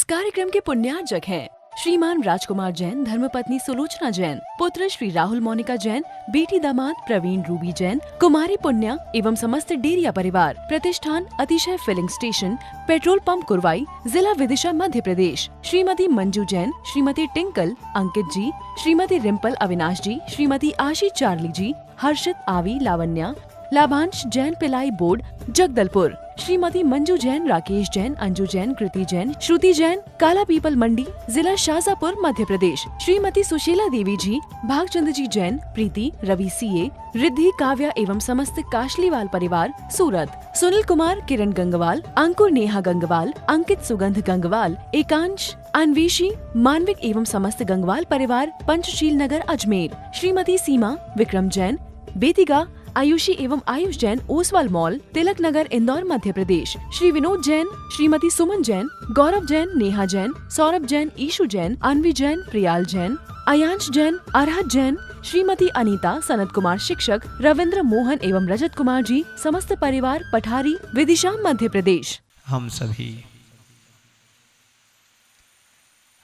इस कार्यक्रम के पुण्यार्जक हैं श्रीमान राजकुमार जैन, धर्मपत्नी सुलोचना जैन, पुत्र श्री राहुल मोनिका जैन, बेटी दामाद प्रवीण रूबी जैन, कुमारी पुण्या एवं समस्त डेरिया परिवार। प्रतिष्ठान Atishay filling station, petrol pump Kurwai, जिला Vidisha, Madhya Pradesh. Shrimati Manju Jain, Shrimati Tinkle, Ankit ji, Shrimati Rimpal Avinash ji, Shrimati Aashi Charlie ji, Harshit Aavi Lavanya, Labhansh Jain ply board Jagdalpur, Shrimati Manju Jain, Rakesh Jain, Anju Jain, Kriti Jain, Shruti Jain, Kala Pipal Mandi, जिला शाजापुर, मध्य प्रदेश। श्रीमती सुशीला देवी जी, भागचंद जी जैन, प्रीति, रवि सीए, रिद्धि, काव्या एवं समस्त काशलीवाल परिवार, सूरत। सुनील कुमार, किरण गंगवाल, अंकुर, नेहा गंगवाल, अंकित, सुगंध गंगवाल, एकांश, अन्वेशी, मानविक एवं समस्त गंगवाल परिवार, पंचशील नगर, अजमेर। श्रीमती सीमा, विक्रम जैन, बेतिगा, आयुषी एवं आयुष जैन, ओसवाल मॉल, तिलक नगर, इंदौर, मध्य प्रदेश। श्री विनोद जैन, श्रीमती सुमन जैन, गौरव जैन, नेहा जैन, सौरभ जैन, ईशु जैन, अनवी जैन, प्रियाल जैन, अयांश जैन, अरहत जैन, श्रीमती अनीता, सनत कुमार शिक्षक, रविंद्र मोहन एवं रजत कुमार जी, समस्त परिवार, पठारी, विदिशा, मध्य प्रदेश। हम सभी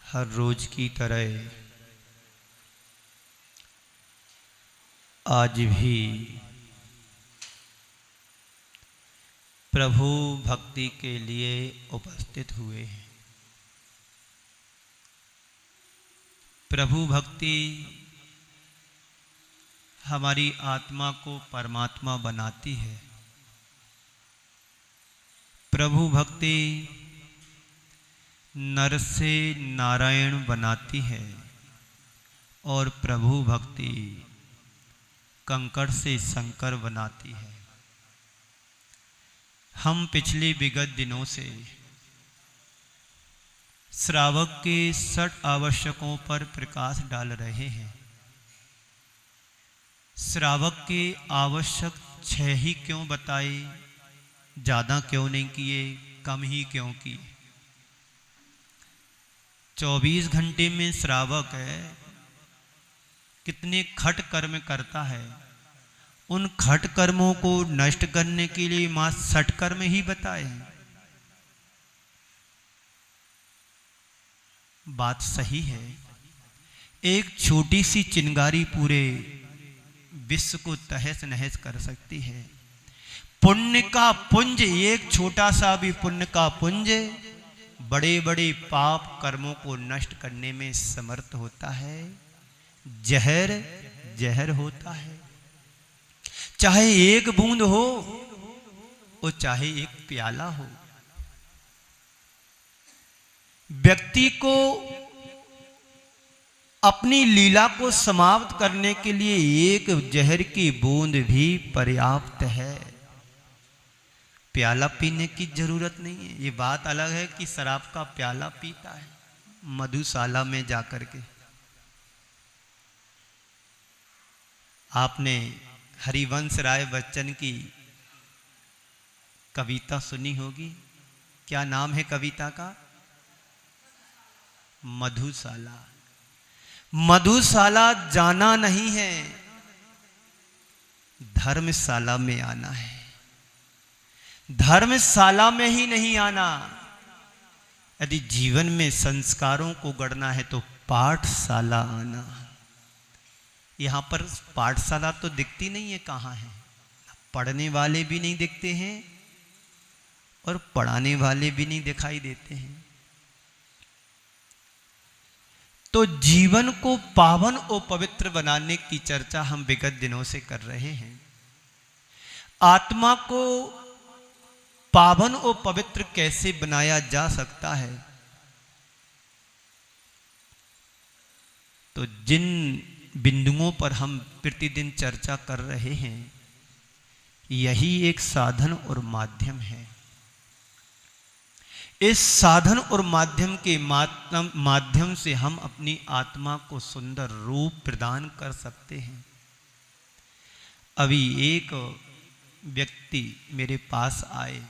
हर रोज की तरह आज भी प्रभु भक्ति के लिए उपस्थित हुए हैं। प्रभु भक्ति हमारी आत्मा को परमात्मा बनाती है। प्रभु भक्ति नर से नारायण बनाती है और प्रभु भक्ति कंकड़ से शंकर बनाती है। हम पिछले विगत दिनों से श्रावक के 60 आवश्यकों पर प्रकाश डाल रहे हैं। श्रावक के आवश्यक 6 ही क्यों बताए, ज़्यादा क्यों नहीं किए, कम ही क्यों किए? 24 घंटे में श्रावक है कितने खट कर्म करता है। उन खट कर्मों को नष्ट करने के लिए मां 60 कर्म ही बताए हैं। बात सही है। एक छोटी सी चिंगारी पूरे विश्व को तहस नहस कर सकती है। पुण्य का पुंज, एक छोटा सा भी पुण्य का पुंज बड़े बड़े पाप कर्मों को नष्ट करने में समर्थ होता है। जहर जहर होता है, चाहे एक बूंद हो और चाहे एक प्याला हो। व्यक्ति को अपनी लीला को समाप्त करने के लिए एक जहर की बूंद भी पर्याप्त है। प्याला पीने की जरूरत नहीं है। ये बात अलग है कि शराब का प्याला पीता है मधुशाला में जाकर के। आपने हरिवंश राय बच्चन की कविता सुनी होगी। क्या नाम है कविता का? मधुशाला। मधुशाला जाना नहीं है, धर्मशाला में आना है। धर्मशाला में ही नहीं आना। यदि जीवन में संस्कारों को गढ़ना है तो पाठशाला आना। यहां पर पाठशाला तो दिखती नहीं है, कहां है? पढ़ने वाले भी नहीं दिखते हैं और पढ़ाने वाले भी नहीं दिखाई देते हैं। तो जीवन को पावन और पवित्र बनाने की चर्चा हम विगत दिनों से कर रहे हैं। आत्मा को पावन और पवित्र कैसे बनाया जा सकता है? तो जिन बिंदुओं पर हम प्रतिदिन चर्चा कर रहे हैं, यही एक साधन और माध्यम है। इस साधन और माध्यम के माध्यम से हम अपनी आत्मा को सुंदर रूप प्रदान कर सकते हैं। अभी एक व्यक्ति मेरे पास आए,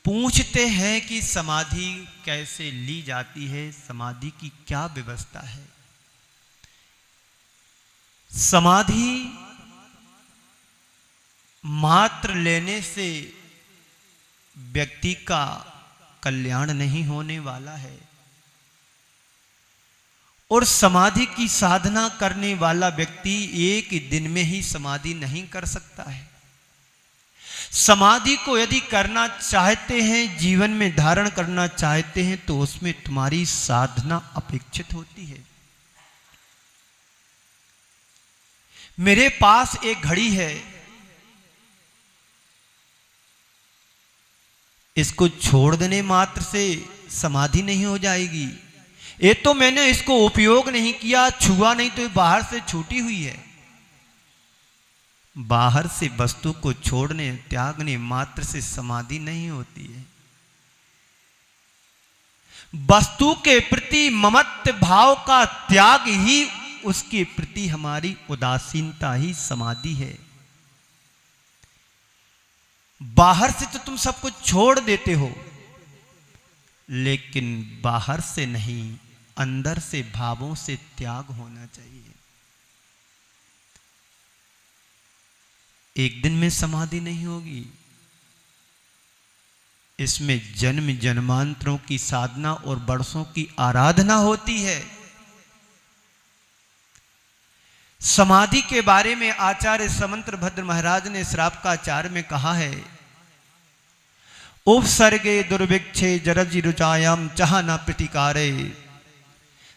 पूछते हैं कि समाधि कैसे ली जाती है, समाधि की क्या व्यवस्था है। समाधि मात्र लेने से व्यक्ति का कल्याण नहीं होने वाला है। और समाधि की साधना करने वाला व्यक्ति एक दिन में ही समाधि नहीं कर सकता है। समाधि को यदि करना चाहते हैं, जीवन में धारण करना चाहते हैं, तो उसमें तुम्हारी साधना अपेक्षित होती है। मेरे पास एक घड़ी है, इसको छोड़ देने मात्र से समाधि नहीं हो जाएगी। ये तो मैंने इसको उपयोग नहीं किया, छुआ नहीं, तो बाहर से छूटी हुई है। बाहर से वस्तु को छोड़ने त्यागने मात्र से समाधि नहीं होती है। वस्तु के प्रति ममत्व भाव का त्याग ही, उसके प्रति हमारी उदासीनता ही समाधि है। बाहर से तो तुम सब कुछ छोड़ देते हो, लेकिन बाहर से नहीं, अंदर से भावों से त्याग होना चाहिए। एक दिन में समाधि नहीं होगी, इसमें जन्म जन्मांतरों की साधना और वर्षों की आराधना होती है। समाधि के बारे में आचार्य समंत्र भद्र महाराज ने श्रावकाचार्य में कहा है, उपसर्गे दुर्भिक्षे जरजि रुचायाम चाह न प्रतिकारे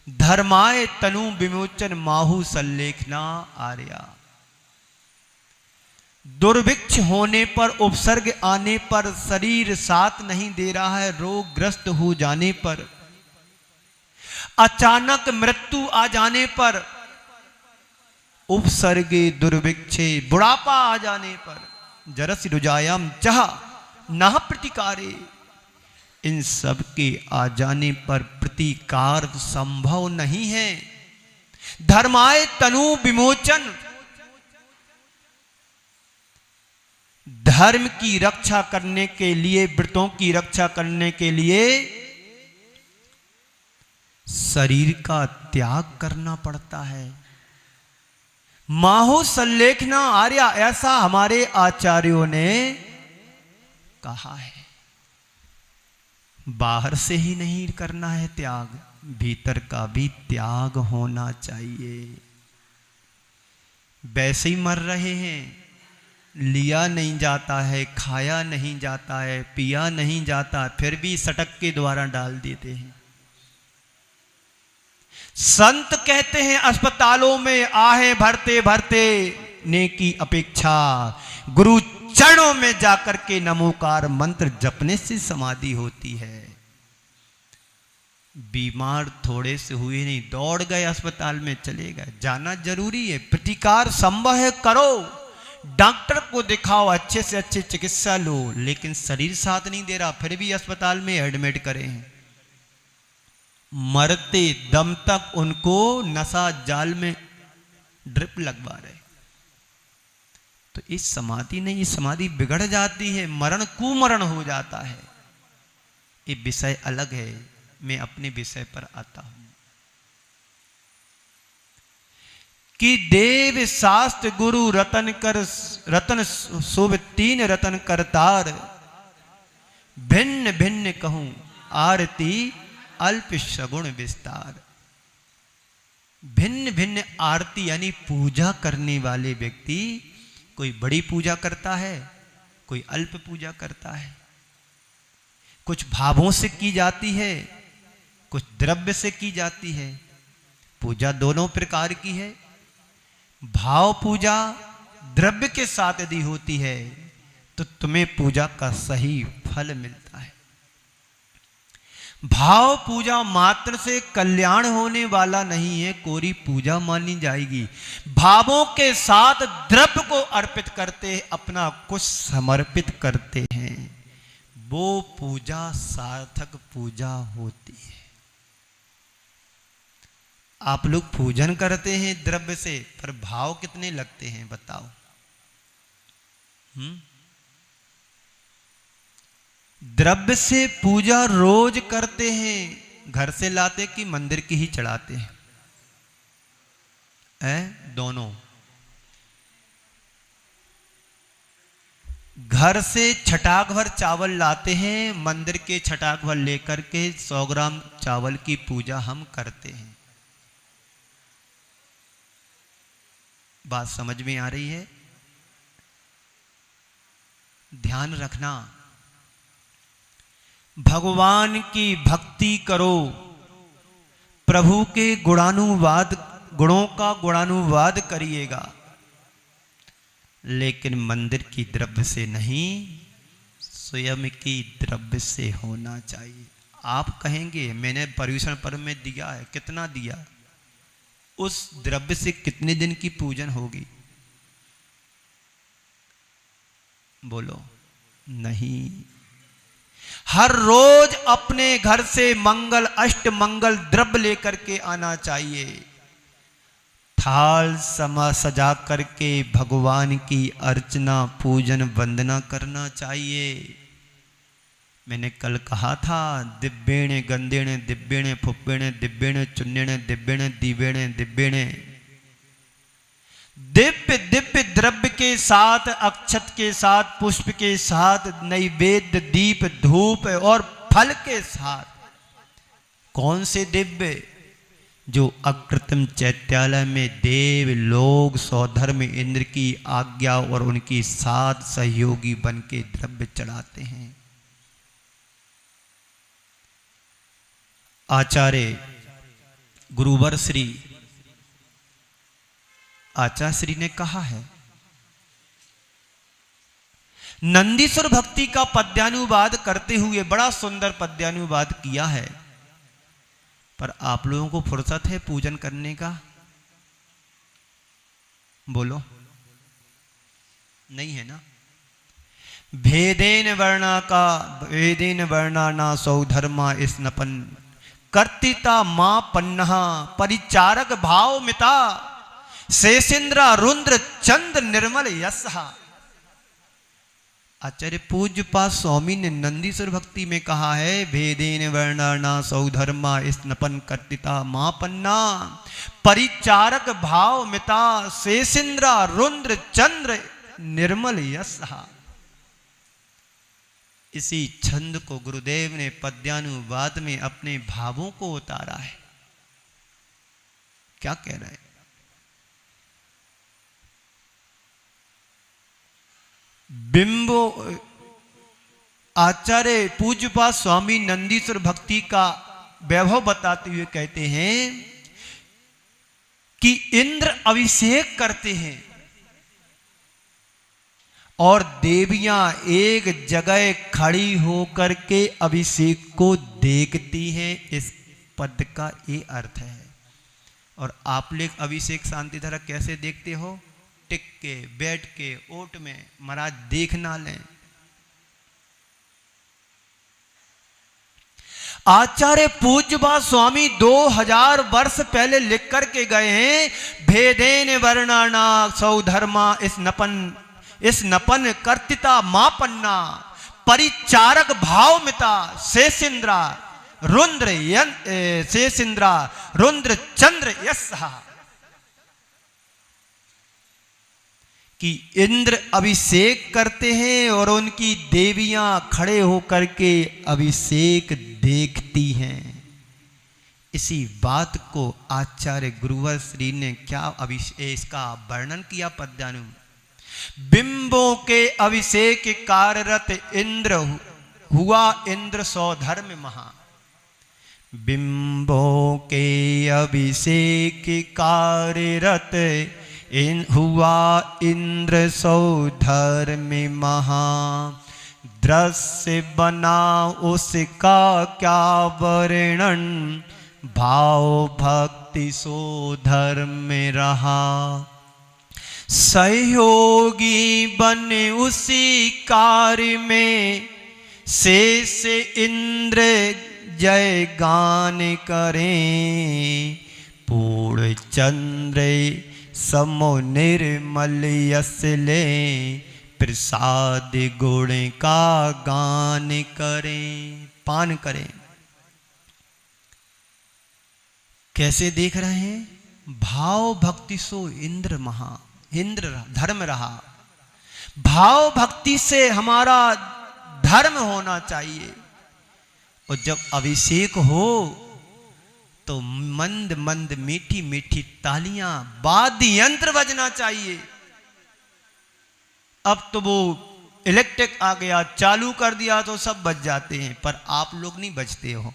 धर्माय तनु विमोचन माहु सल्लेखना आर्या। दुर्भिक्ष होने पर, उपसर्ग आने पर, शरीर साथ नहीं दे रहा है, रोगग्रस्त हो जाने पर, अचानक मृत्यु आ जाने पर, उपसर्गे दुर्भिक्षे बुढ़ापा आ जाने पर, जरस रुजायाम चाह ना प्रतिकारे, इन सब के आ जाने पर प्रतिकार संभव नहीं है। धर्माय तनु विमोचन, धर्म की रक्षा करने के लिए, व्रतों की रक्षा करने के लिए शरीर का त्याग करना पड़ता है। माहो सल्लेखना आर्या, ऐसा हमारे आचार्यों ने कहा है। बाहर से ही नहीं करना है त्याग, भीतर का भी त्याग होना चाहिए। वैसे ही मर रहे हैं, लिया नहीं जाता है, खाया नहीं जाता है, पिया नहीं जाता, फिर भी सटक के द्वारा डाल देते हैं। संत कहते हैं अस्पतालों में आहे भरते भरते नेकी अपेक्षा, गुरु चरणों में जाकर के नमोकार मंत्र जपने से समाधि होती है। बीमार थोड़े से हुए नहीं, दौड़ गए अस्पताल में चले गए, जाना जरूरी है। प्रतिकार संभव है, करो, डॉक्टर को दिखाओ, अच्छे से अच्छे चिकित्सा लो, लेकिन शरीर साथ नहीं दे रहा, फिर भी अस्पताल में एडमिट करे हैं। मरते दम तक उनको नशा जाल में ड्रिप लगवा रहे। तो इस समाधि नहीं, ये समाधि बिगड़ जाती है, मरण कुमरण हो जाता है। ये विषय अलग है, मैं अपने विषय पर आता हूं कि देव शास्त्र गुरु रतन कर, रतन शुभ तीन रतन करतार, भिन्न भिन्न कहूं आरती अल्प सगुण विस्तार। भिन्न भिन्न आरती यानी पूजा करने वाले व्यक्ति, कोई बड़ी पूजा करता है, कोई अल्प पूजा करता है, कुछ भावों से की जाती है, कुछ द्रव्य से की जाती है। पूजा दोनों प्रकार की है। भाव पूजा द्रव्य के साथ यदि होती है तो तुम्हें पूजा का सही फल मिलता है। भाव पूजा मात्र से कल्याण होने वाला नहीं है, कोरी पूजा मानी जाएगी। भावों के साथ द्रव्य को अर्पित करते, अपना कुछ समर्पित करते हैं, वो पूजा सार्थक पूजा होती है। आप लोग पूजन करते हैं द्रव्य से, पर भाव कितने लगते हैं बताओ? द्रव्य से पूजा रोज करते हैं, घर से लाते कि मंदिर की ही चढ़ाते हैं? दोनों। घर से छटाक भर चावल लाते हैं, मंदिर के छटाक भर लेकर के 100 ग्राम चावल की पूजा हम करते हैं। बात समझ में आ रही है? ध्यान रखना, भगवान की भक्ति करो, प्रभु के गुणों का गुणानुवाद करिएगा, लेकिन मंदिर की द्रव्य से नहीं, स्वयं की द्रव्य से होना चाहिए। आप कहेंगे मैंने पर्यूषण पर्व में दिया है, कितना दिया? उस द्रव्य से कितने दिन की पूजन होगी? बोलो नहीं। हर रोज अपने घर से मंगल अष्ट मंगल द्रव्य लेकर के आना चाहिए। थाल समा सजा करके भगवान की अर्चना पूजन वंदना करना चाहिए। मैंने कल कहा था, दिव्येणे गंधेणे दिव्येणे फुप्पेणे दिव्येणे चुन्नेणे दिव्येणे दीवेणे दिव्येणे। दिव्य दिव्य द्रव्य के साथ, अक्षत के साथ, पुष्प के साथ, नैवेद्य दीप धूप और फल के साथ। कौन से दिव्य? जो अकृत्रिम चैत्यालय में देव लोग सौधर्म इंद्र की आज्ञा और उनकी साथ सहयोगी बन के द्रव्य चढ़ाते हैं। आचार्य गुरुवर श्री आचार्य श्री ने कहा है, नंदीश्वर भक्ति का पद्यानुवाद करते हुए बड़ा सुंदर पद्यानुवाद किया है, पर आप लोगों को फुर्सत है पूजन करने का? बोलो नहीं है ना? भेदेन वर्णा सौधर्मा स्नपन कर्तिता मां पन्नहा परिचारक भाव मिता शेषेंद्र रुद्र चंद्र निर्मल यशहा। आचार्य पूज्य पाद स्वामी ने नंदीश्वर भक्ति में कहा है, भेदेन वर्णना सौधर्मा स्नपन कर्तिता मापन्ना परिचारक भाव मिता शेषेंद्र रुद्र चंद्र निर्मल यशहा। इसी छंद को गुरुदेव ने पद्यानुवाद में अपने भावों को उतारा है। क्या कह रहे हैं? बिंबो आचार्य पूज्यपाद स्वामी नंदीश्वर भक्ति का वैभव बताते हुए कहते हैं कि इंद्र अभिषेक करते हैं और देवियां एक जगह खड़ी होकर के अभिषेक को देखती हैं। इस पद का ये अर्थ है। और आप लोग अभिषेक शांति धारा कैसे देखते हो? टिक के, बैठ के, ओट में। महाराज देख ना लें। आचार्य पूज्यपाद स्वामी 2000 वर्ष पहले लिख करके गए हैं, भेदेन वर्णाना सौधर्मा इस नपन कर्तिता मापन्ना परिचारक भावमिता शेषेंद्रा रुद्र चंद्र यशहा। कि इंद्र अभिषेक करते हैं और उनकी देवियां खड़े होकर के अभिषेक देखती हैं। इसी बात को आचार्य गुरुवर श्री ने क्या इसका वर्णन किया पद्यानु। बिंबों के अभिषेक कार्यरत इंद्र हुआ इंद्र सौधर्म महा। बिंबों के अभिषेक कार्यरत हुआ इंद्र सौधर्म महा। दृश्य बना उसका क्या वर्णन, भाव भक्ति सो धर्म रहा। सहयोगी बने उसी कार्य में, शेष इंद्र जय गान करें। पूर्ण चंद्र समो निर्मल यश ले, प्रसाद गुण का गान करें। पान करें। कैसे देख रहे हैं? भाव भक्ति सो इंद्र महा। इंद्र धर्म रहा। भाव भक्ति से हमारा धर्म होना चाहिए। और जब अभिषेक हो तो मंद मंद मीठी मीठी तालियां, वाद्य यंत्र बजना चाहिए। अब तो वो इलेक्ट्रिक आ गया, चालू कर दिया तो सब बज जाते हैं, पर आप लोग नहीं बजते हो।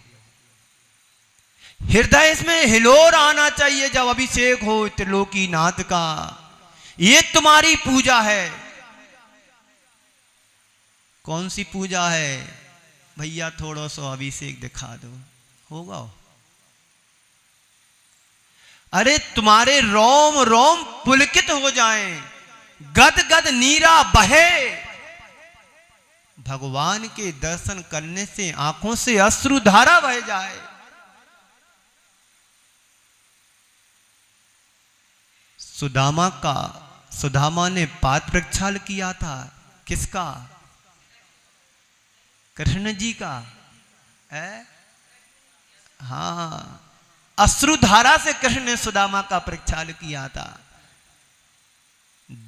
हृदय इसमें हिलोर आना चाहिए जब अभिषेक हो त्रिलोकीनाथ का। ये तुम्हारी पूजा है। कौन सी पूजा है भैया? थोड़ा सा अभिषेक दिखा दो, होगा? अरे तुम्हारे रोम रोम पुलकित हो जाएं, गद गद नीरा बहे। भगवान के दर्शन करने से आंखों से अश्रुधारा बह जाए। सुदामा ने पात्र प्रक्षाल किया था। किसका? कृष्ण जी का है। हाँ, अश्रुधारा से कृष्ण ने सुदामा का प्रक्षाल किया था।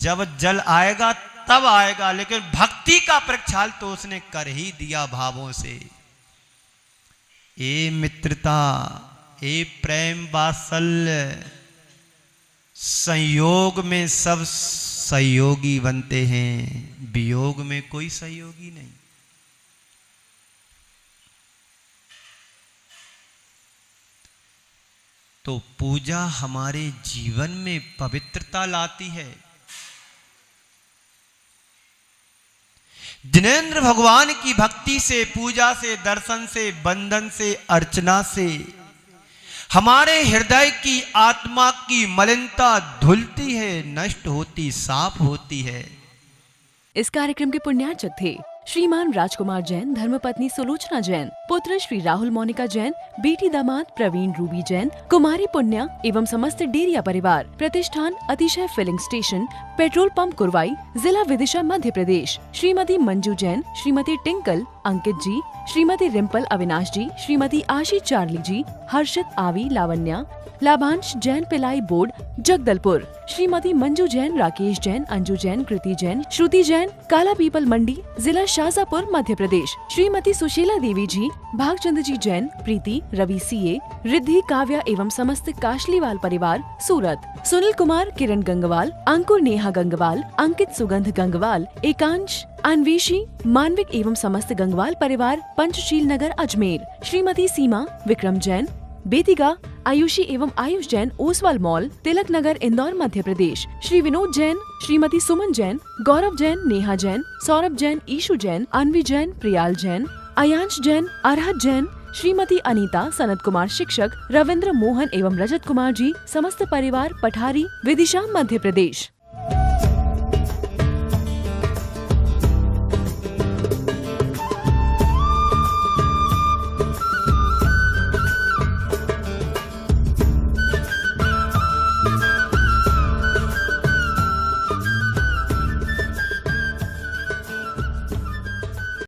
जब जल आएगा तब आएगा, लेकिन भक्ति का प्रक्षाल तो उसने कर ही दिया भावों से। ए मित्रता, ए प्रेम वात्सल्य, संयोग में सब सहयोगी बनते हैं, वियोग में कोई सहयोगी नहीं। तो पूजा हमारे जीवन में पवित्रता लाती है। जिनेंद्र भगवान की भक्ति से, पूजा से, दर्शन से, बंधन से, अर्चना से हमारे हृदय की आत्मा की मलिनता धुलती है, नष्ट होती, साफ होती है। इस कार्यक्रम के पुण्यार्चक थे श्रीमान राजकुमार जैन, धर्मपत्नी सुलोचना जैन, पुत्र श्री राहुल मोनिका जैन, बेटी दामाद प्रवीण रूबी जैन, कुमारी पुण्या एवं समस्त डेरिया परिवार। प्रतिष्ठान Atishay filling station, petrol pump Kurwai, जिला Vidisha, Madhya Pradesh. Shrimati Manju Jain, Shrimati Tinkle, Ankit ji, Shrimati Rimpal Avinash ji, Shrimati Aashi Charlie ji, Harshit Aavi Lavanya, Labhansh Jain ply board Jagdalpur, Shrimati Manju Jain, Rakesh Jain, Anju Jain, Kriti Jain, Shruti Jain, Kala Pipal Mandi, जिला शाजापुर, मध्य प्रदेश। श्रीमती सुशीला देवी जी, भागचंद जी जैन, प्रीति, रवि सीए, रिद्धि, काव्या एवं समस्त काशलीवाल परिवार, सूरत। सुनील कुमार, किरण गंगवाल, अंकुर, नेहा गंगवाल, अंकित, सुगंध गंगवाल, एकांश, अन्वेषी, मानविक एवं समस्त गंगवाल परिवार, पंचशील नगर, अजमेर। श्रीमती सीमा, विक्रम जैन, बेतिगा, आयुषी एवं आयुष जैन, ओसवाल मॉल, तिलक नगर, इंदौर, मध्य प्रदेश। श्री विनोद जैन, श्रीमती सुमन जैन, गौरव जैन, नेहा जैन, सौरभ जैन, ईशु जैन, अन्वी जैन, प्रियाल जैन, अयांश जैन, अरहत जैन, श्रीमती अनीता, सनत कुमार शिक्षक, रविंद्र मोहन एवं रजत कुमार जी, समस्त परिवार, पठारी, विदिशा, मध्य प्रदेश।